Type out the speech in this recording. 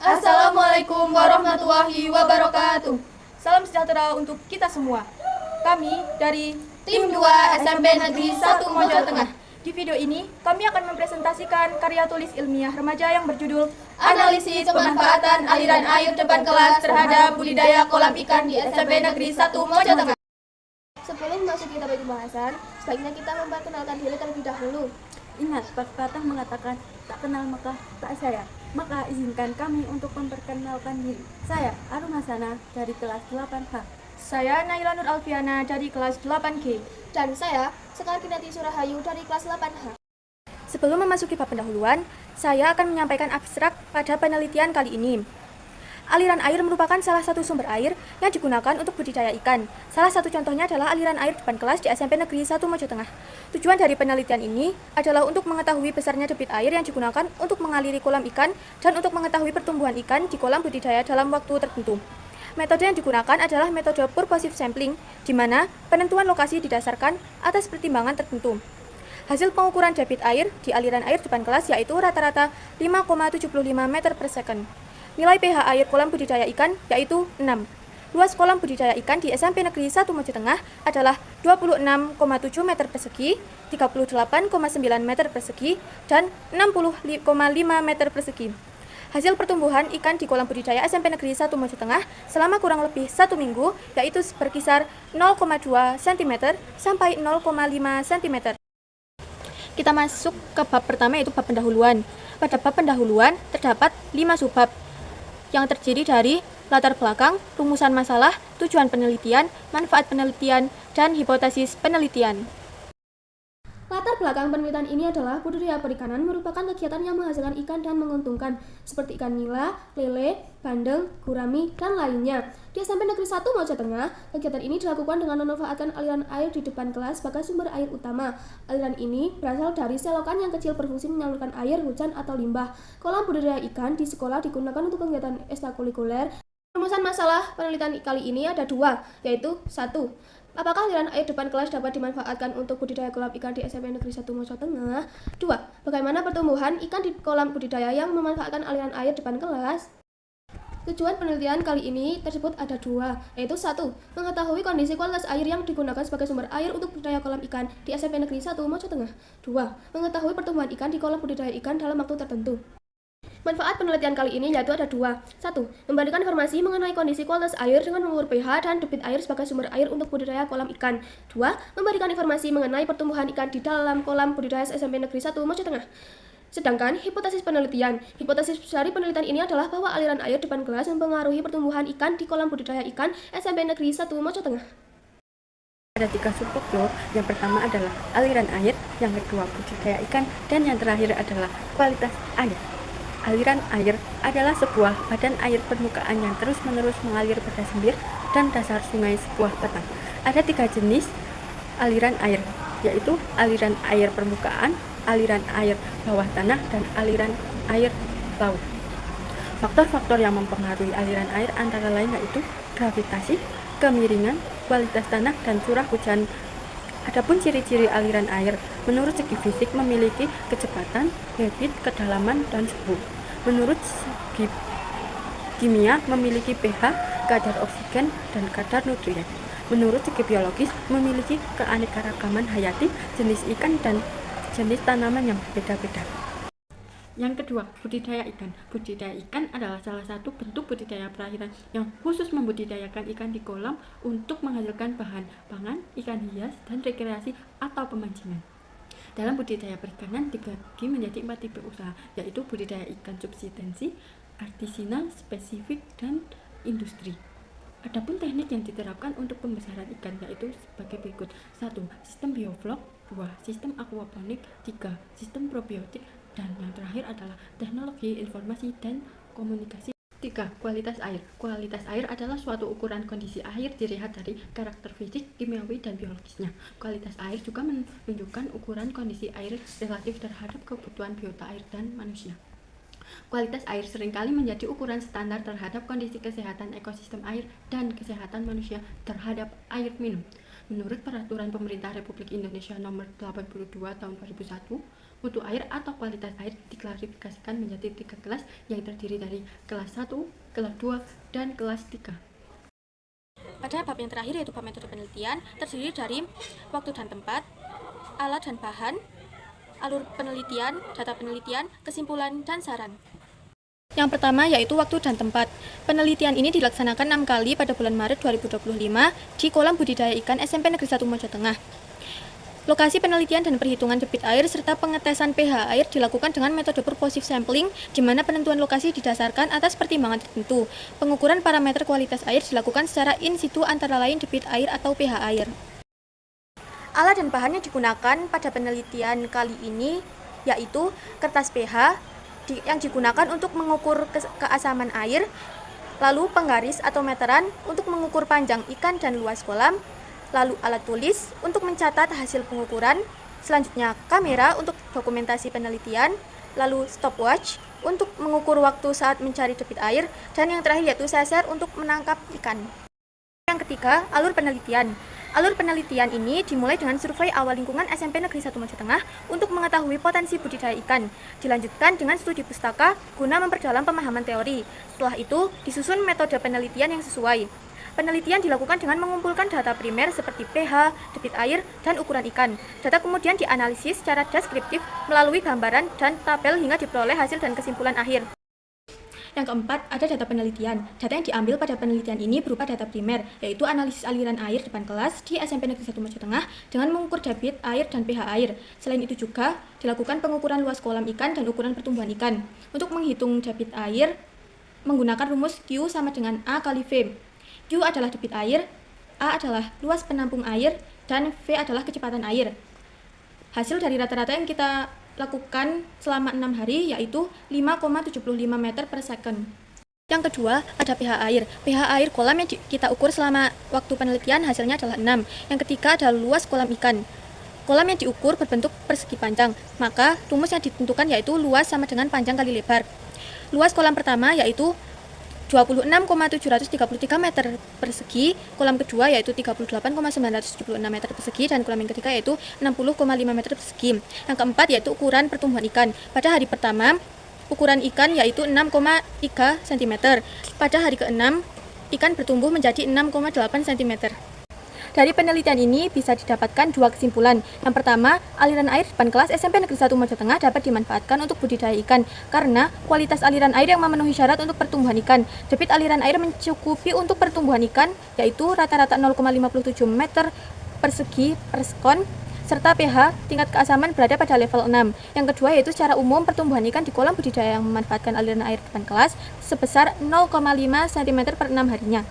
Assalamualaikum warahmatullahi wabarakatuh. Salam sejahtera untuk kita semua. Kami dari Tim 2 SMP Negeri 1 Mojo Tengah. Di video ini, kami akan mempresentasikan karya tulis ilmiah remaja yang berjudul Analisis Pemanfaatan Aliran Air Depan Kelas Terhadap Budidaya Kolam Ikan di SMP Negeri 1 Mojo Tengah. Sebelum masuk kita bagi pembahasan, sebaiknya kita memperkenalkan diri terlebih dahulu. Ingat, pepatah mengatakan, tak kenal maka tak sayang. Maka izinkan kami untuk memperkenalkan diri. Saya Arum Hasana dari kelas 8H. Saya Naila Nur Alfiana dari kelas 8G. Dan saya Sekar Kinati Surahayu dari kelas 8H. Sebelum memasuki bab pendahuluan, saya akan menyampaikan abstrak pada penelitian kali ini. Aliran air merupakan salah satu sumber air yang digunakan untuk budidaya ikan. Salah satu contohnya adalah aliran air depan kelas di SMP Negeri 1 Mojo Tengah. Tujuan dari penelitian ini adalah untuk mengetahui besarnya debit air yang digunakan untuk mengaliri kolam ikan dan untuk mengetahui pertumbuhan ikan di kolam budidaya dalam waktu tertentu. Metode yang digunakan adalah metode purposive sampling, di mana penentuan lokasi didasarkan atas pertimbangan tertentu. Hasil pengukuran debit air di aliran air depan kelas yaitu rata-rata 5,75 meter per second. Nilai pH air kolam budidaya ikan yaitu 6. Luas kolam budidaya ikan di SMP Negeri 1 Mojo Tengah adalah 26,7 meter persegi, 38,9 meter persegi, dan 60,5 meter persegi. Hasil pertumbuhan ikan di kolam budidaya SMP Negeri 1 Mojo Tengah selama kurang lebih 1 minggu yaitu berkisar 0,2 cm sampai 0,5 cm. Kita masuk ke bab pertama yaitu bab pendahuluan. Pada bab pendahuluan terdapat 5 subbab yang terdiri dari latar belakang, rumusan masalah, tujuan penelitian, manfaat penelitian, dan hipotesis penelitian. Latar belakang penelitian ini adalah budidaya perikanan merupakan kegiatan yang menghasilkan ikan dan menguntungkan, seperti ikan nila, lele, bandeng, gurami, dan lainnya. Di SMP Negeri 1 Mojo Tengah, kegiatan ini dilakukan dengan memanfaatkan aliran air di depan kelas sebagai sumber air utama. Aliran ini berasal dari selokan yang kecil berfungsi menyalurkan air hujan atau limbah. Kolam budidaya ikan di sekolah digunakan untuk kegiatan ekstrakurikuler. Rumusan masalah penelitian kali ini ada 2, yaitu 1. Apakah aliran air depan kelas dapat dimanfaatkan untuk budidaya kolam ikan di SMP Negeri 1 Mojo Tengah? 2. Bagaimana pertumbuhan ikan di kolam budidaya yang memanfaatkan aliran air depan kelas? Tujuan penelitian kali ini tersebut ada 2, yaitu 1. Mengetahui kondisi kualitas air yang digunakan sebagai sumber air untuk budidaya kolam ikan di SMP Negeri 1 Mojo Tengah. 2. Mengetahui pertumbuhan ikan di kolam budidaya ikan dalam waktu tertentu. Manfaat penelitian kali ini yaitu ada 2. 1. Memberikan informasi mengenai kondisi kualitas air dengan mengukur pH dan debit air sebagai sumber air untuk budidaya kolam ikan. 2. Memberikan informasi mengenai pertumbuhan ikan di dalam kolam budidaya SMP Negeri 1 Mojo Tengah. Sedangkan hipotesis penelitian. Hipotesis dari penelitian ini adalah bahwa aliran air depan kelas mempengaruhi pertumbuhan ikan di kolam budidaya ikan SMP Negeri 1 Mojo Tengah. Ada 3 subbab. Yang pertama adalah aliran air, yang kedua budidaya ikan, dan yang terakhir adalah kualitas air. Aliran air adalah sebuah badan air permukaan yang terus-menerus mengalir pada sembir dan dasar sungai sebuah petang. Ada 3 jenis aliran air, yaitu aliran air permukaan, aliran air bawah tanah, dan aliran air laut. Faktor-faktor yang mempengaruhi aliran air antara lain yaitu gravitasi, kemiringan, kualitas tanah, dan curah hujan. Adapun ciri-ciri aliran air, menurut segi fisik memiliki kecepatan, debit, kedalaman, dan suhu. Menurut segi kimia memiliki pH, kadar oksigen, dan kadar nutrien. Menurut segi biologis memiliki keanekaragaman hayati, jenis ikan, dan jenis tanaman yang berbeda-beda. Yang kedua, budidaya ikan. Budidaya ikan adalah salah satu bentuk budidaya perairan yang khusus membudidayakan ikan di kolam untuk menghasilkan bahan pangan, ikan hias, dan rekreasi atau pemancingan. Dalam budidaya perikanan dibagi menjadi 4 tipe usaha, yaitu budidaya ikan subsistensi, artisanal, spesifik, dan industri. Adapun teknik yang diterapkan untuk pembesaran ikan yaitu sebagai berikut. 1. Sistem bioflok. 2. Sistem aquaponik. 3. Sistem probiotik. Dan yang terakhir adalah teknologi informasi dan komunikasi. 3. Kualitas air. Kualitas air adalah suatu ukuran kondisi air dilihat dari karakter fisik, kimiawi, dan biologisnya. Kualitas air juga menunjukkan ukuran kondisi air relatif terhadap kebutuhan biota air dan manusia. Kualitas air seringkali menjadi ukuran standar terhadap kondisi kesehatan ekosistem air dan kesehatan manusia terhadap air minum. Menurut Peraturan Pemerintah Republik Indonesia Nomor 82 Tahun 2001, Mutu air atau kualitas air diklasifikasikan menjadi 3 kelas yang terdiri dari kelas 1, kelas 2, dan kelas 3. Pada bab yang terakhir yaitu bab metode penelitian, terdiri dari waktu dan tempat, alat dan bahan, alur penelitian, data penelitian, kesimpulan, dan saran. Yang pertama yaitu waktu dan tempat. Penelitian ini dilaksanakan 6 kali pada bulan Maret 2025 di kolam budidaya ikan SMP Negeri 1 Mojo Tengah. Lokasi penelitian dan perhitungan debit air serta pengetesan pH air dilakukan dengan metode purposive sampling, di mana penentuan lokasi didasarkan atas pertimbangan tertentu. Pengukuran parameter kualitas air dilakukan secara in situ antara lain debit air atau pH air. Alat dan bahan yang digunakan pada penelitian kali ini yaitu kertas pH yang digunakan untuk mengukur keasaman air, lalu penggaris atau meteran untuk mengukur panjang ikan dan luas kolam, lalu alat tulis untuk mencatat hasil pengukuran, selanjutnya kamera untuk dokumentasi penelitian, lalu stopwatch untuk mengukur waktu saat mencari debit air, dan yang terakhir yaitu sesar untuk menangkap ikan. Yang ketiga, alur penelitian. Alur penelitian ini dimulai dengan survei awal lingkungan SMP Negeri 1 Mojo Tengah untuk mengetahui potensi budidaya ikan. Dilanjutkan dengan studi pustaka guna memperdalam pemahaman teori. Setelah itu, disusun metode penelitian yang sesuai. Penelitian dilakukan dengan mengumpulkan data primer seperti pH, debit air, dan ukuran ikan. Data kemudian dianalisis secara deskriptif melalui gambaran dan tabel hingga diperoleh hasil dan kesimpulan akhir. Yang keempat, ada data penelitian. Data yang diambil pada penelitian ini berupa data primer, yaitu analisis aliran air depan kelas di SMP Negeri 1 Mojo Tengah dengan mengukur debit air dan pH air. Selain itu juga dilakukan pengukuran luas kolam ikan dan ukuran pertumbuhan ikan. Untuk menghitung debit air, menggunakan rumus Q sama dengan A kali V. Q adalah debit air, A adalah luas penampung air, dan V adalah kecepatan air. Hasil dari rata-rata yang kita lakukan selama 6 hari yaitu 5,75 meter per second. Yang kedua, ada pH air. pH air kolam yang kita ukur selama waktu penelitian hasilnya adalah 6. Yang ketiga adalah luas kolam ikan. Kolam yang diukur berbentuk persegi panjang, maka rumus yang ditentukan yaitu luas sama dengan panjang kali lebar. Luas kolam pertama yaitu 26,733 meter persegi, kolam kedua yaitu 38,976 meter persegi, dan kolam yang ketiga yaitu 60,5 meter persegi. Yang keempat yaitu ukuran pertumbuhan ikan. Pada hari pertama, ukuran ikan yaitu 6,3 cm. Pada hari ke-6, ikan bertumbuh menjadi 6,8 cm. Dari penelitian ini bisa didapatkan dua kesimpulan. Yang pertama, aliran air depan kelas SMP Negeri 1 Mojo Tengah dapat dimanfaatkan untuk budidaya ikan karena kualitas aliran air yang memenuhi syarat untuk pertumbuhan ikan. Debit aliran air mencukupi untuk pertumbuhan ikan, yaitu rata-rata 0,57 meter persegi per sekon, serta pH tingkat keasaman berada pada level 6. Yang kedua yaitu secara umum pertumbuhan ikan di kolam budidaya yang memanfaatkan aliran air depan kelas sebesar 0,5 cm per 6 harinya.